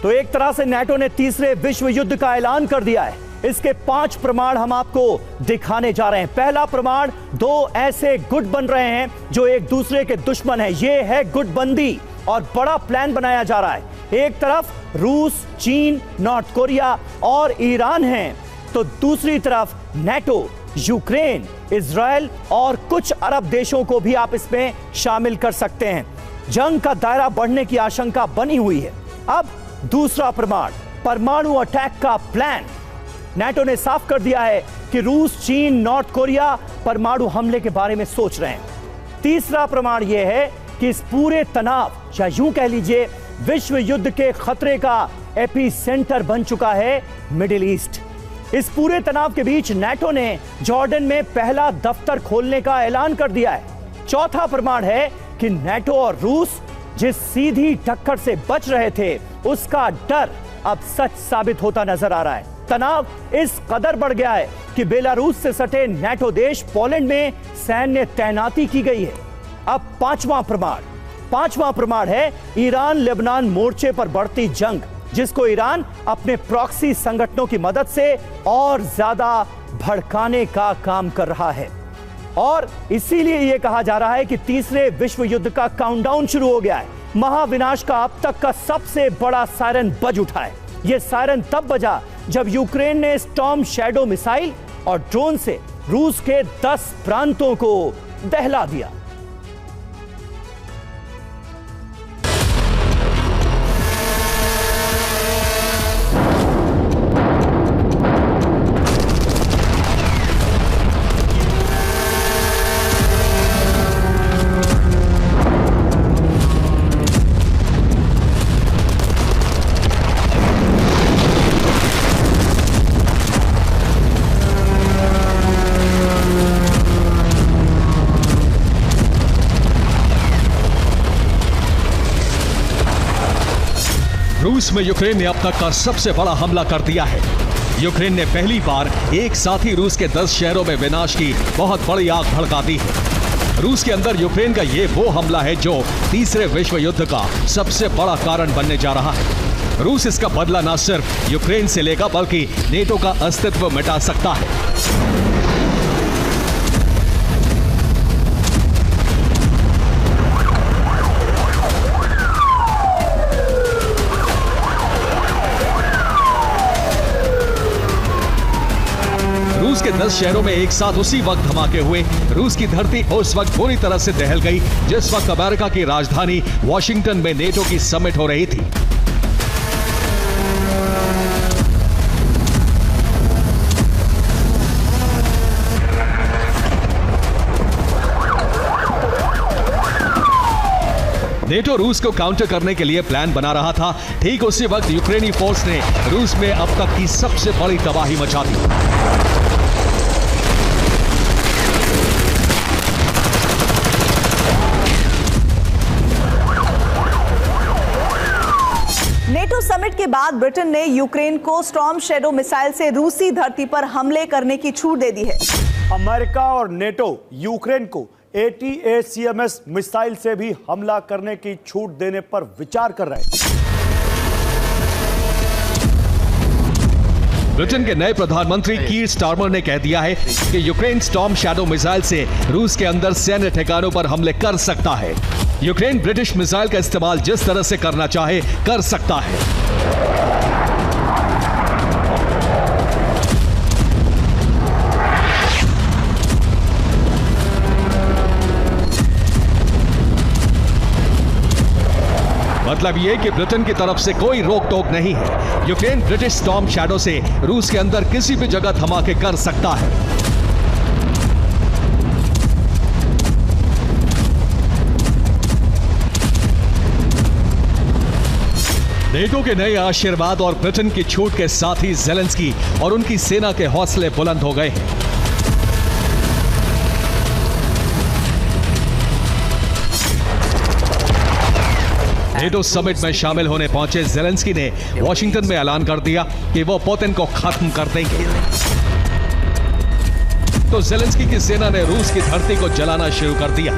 तो एक तरह से नाटो ने तीसरे विश्व युद्ध का ऐलान कर दिया है। इसके 5 प्रमाण हम आपको दिखाने जा रहे हैं। पहला प्रमाण, 2 ऐसे गुट बन रहे हैं जो एक दूसरे के दुश्मन हैं। ये है गुटबंदी और बड़ा प्लान बनाया जा रहा है। एक तरफ रूस, चीन, नॉर्थ कोरिया और ईरान हैं, तो दूसरी तरफ नाटो, यूक्रेन, इजराइल और कुछ अरब देशों को भी आप इसमें शामिल कर सकते हैं। जंग का दायरा बढ़ने की आशंका बनी हुई है। अब दूसरा प्रमाण, परमाणु अटैक का प्लान। नाटो ने साफ कर दिया है कि रूस, चीन, नॉर्थ कोरिया परमाणु हमले के बारे में सोच रहे हैं। तीसरा प्रमाण यह है कि इस पूरे तनाव, या यूं कह लीजिए विश्व युद्ध के खतरे का एपी सेंटर बन चुका है मिडिल ईस्ट। इस पूरे तनाव के बीच नाटो ने जॉर्डन में पहला दफ्तर खोलने का ऐलान कर दिया है। चौथा प्रमाण है कि नाटो और रूस जिस सीधी टक्कर से बच रहे थे, उसका डर अब सच साबित होता नजर आ रहा है। तनाव इस कदर बढ़ गया है कि बेलारूस से सटे नाटो देश पोलैंड में सैन्य तैनाती की गई है। अब पांचवां प्रमाण है ईरान लेबनान मोर्चे पर बढ़ती जंग, जिसको ईरान अपने प्रॉक्सी संगठनों की मदद से और ज्यादा भड़काने का काम कर रहा है। और इसीलिए यह कहा जा रहा है कि तीसरे विश्व युद्ध का काउंटडाउन शुरू हो गया है। महाविनाश का अब तक का सबसे बड़ा सायरन बज उठा है। यह सायरन तब बजा जब यूक्रेन ने स्टॉर्म शैडो मिसाइल और ड्रोन से रूस के 10 प्रांतों को दहला दिया। रूस में यूक्रेन ने अब तक का सबसे बड़ा हमला कर दिया है। यूक्रेन ने पहली बार एक साथ ही रूस के 10 शहरों में विनाश की बहुत बड़ी आग भड़का दी है। रूस के अंदर यूक्रेन का ये वो हमला है जो तीसरे विश्व युद्ध का सबसे बड़ा कारण बनने जा रहा है। रूस इसका बदला न सिर्फ यूक्रेन से लेगा बल्कि नेटो का अस्तित्व मिटा सकता है। रूस के 10 शहरों में एक साथ उसी वक्त धमाके हुए। रूस की धरती उस वक्त पूरी तरह से दहल गई जिस वक्त अमेरिका की राजधानी वॉशिंगटन में नेटो की समिट हो रही थी। नेटो रूस को काउंटर करने के लिए प्लान बना रहा था। ठीक उसी वक्त यूक्रेनी फोर्स ने रूस में अब तक की सबसे बड़ी तबाही मचा दी। नेटो समिट के बाद ब्रिटेन ने यूक्रेन को स्टॉर्म शैडो मिसाइल से रूसी धरती पर हमले करने की छूट दे दी है। अमेरिका और नेटो यूक्रेन को ATACMS मिसाइल से भी हमला करने की छूट देने पर विचार कर रहे हैं। ब्रिटेन के नए प्रधानमंत्री कीर स्टारमर ने कह दिया है कि यूक्रेन स्टॉर्म शैडो मिसाइल से रूस के अंदर सैन्य ठिकानों पर हमले कर सकता है। यूक्रेन ब्रिटिश मिसाइल का इस्तेमाल जिस तरह से करना चाहे कर सकता है। मतलब यह कि ब्रिटेन की तरफ से कोई रोक टोक नहीं है। यूक्रेन ब्रिटिश स्टॉर्म शैडो से रूस के अंदर किसी भी जगह धमाके कर सकता है। नेटो के नए आशीर्वाद और ब्रिटेन की छूट के साथ ही ज़ेलेंस्की और उनकी सेना के हौसले बुलंद हो गए हैं। नेटो समिट में शामिल होने पहुंचे ज़ेलेंस्की ने वॉशिंगटन में ऐलान कर दिया कि वो पुतिन को खत्म कर देंगे। तो ज़ेलेंस्की की सेना ने रूस की धरती को जलाना शुरू कर दिया।